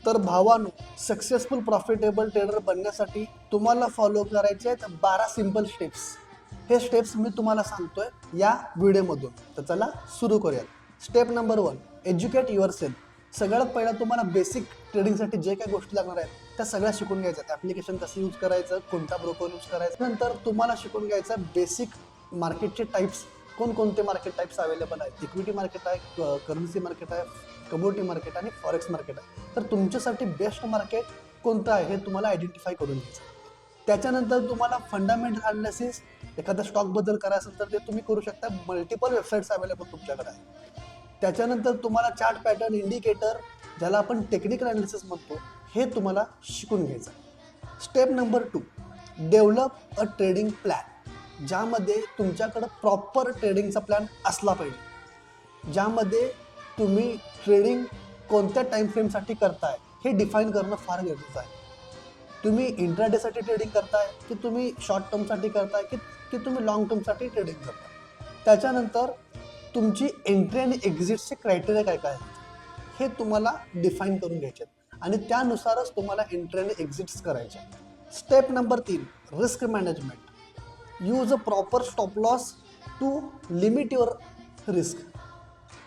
तर भावानो, successful profitable trader बनण्यासाठी तुम्हाला फॉलो करायचे आहेत 12 सिंपल स्टेप्स. हे स्टेप्स मी तुम्हाला सांगतोय या व्हिडिओमधून. तर चला सुरू करूयात. Step number 1, educate your self. सगळ्यात पहिला तुम्हाला बेसिक ट्रेडिंगसाठी जे काही गोष्टी लागणार आहेत त्या सगळ्या शिकून घ्यायच्या. ॲप्लिकेशन कसं यूज करायचं, कोणता ब्रोकर यूज करायचा. नंतर तुम्हाला शिकून घ्यायचं बेसिक मार्केटचे टाईप्स, कोणकोणते मार्केट टाईप्स अवेलेबल आहेत. इक्विटी मार्केट आहे, करन्सी मार्केट आहे, कमोडिटी मार्केट आणि फॉरेक्स मार्केट आहे. तर तुमच्यासाठी बेस्ट मार्केट कोणतं आहे हे तुम्हाला आयडेंटिफाय करून घ्यायचं. त्याच्यानंतर तुम्हाला फंडामेंटल अनालिसिस, एखादा स्टॉकबद्दल करायचं असेल तर ते तुम्ही करू शकता. मल्टिपल वेबसाईट्स अवेलेबल तुमच्याकडे आहे. त्याच्यानंतर तुम्हाला चार्ट पॅटर्न, इंडिकेटर, ज्याला आपण टेक्निकल अनालिसिस म्हणतो, हे तुम्हाला शिकून घ्यायचं. Step number 2, develop a trading plan. ज्यामध्ये तुमच्याकडं प्रॉपर ट्रेडिंगचा प्लॅन असला पाहिजे, ज्यामध्ये तुम्ही ट्रेडिंग कोणत्या टाईम फ्रेमसाठी करताय हे डिफाईन करणं फार गरजेचं आहे. तुम्ही इंट्राडेसाठी ट्रेडिंग करताय की तुम्ही शॉर्ट टर्मसाठी करताय की तुम्ही लॉंग टर्मसाठी ट्रेडिंग करताय. त्याच्यानंतर तुमची एंट्री आणि एक्झिटचे क्रायटेरिया काय काय आहेत हे तुम्हाला डिफाईन करून घ्यायचे आणि त्यानुसारच तुम्हाला एंट्री आणि एक्झिट्स करायचे. Step number 3, risk management. Use a proper stop loss to limit your risk.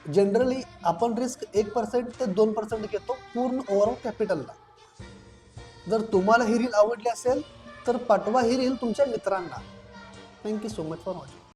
Generally आपण रिस्क 1% ते 2% घेतो पूर्ण ओव्हरऑल कॅपिटलला. जर तुम्हाला ही रील आवडली असेल तर पाठवा ही रील तुमच्या मित्रांना. Thank you so much for watching.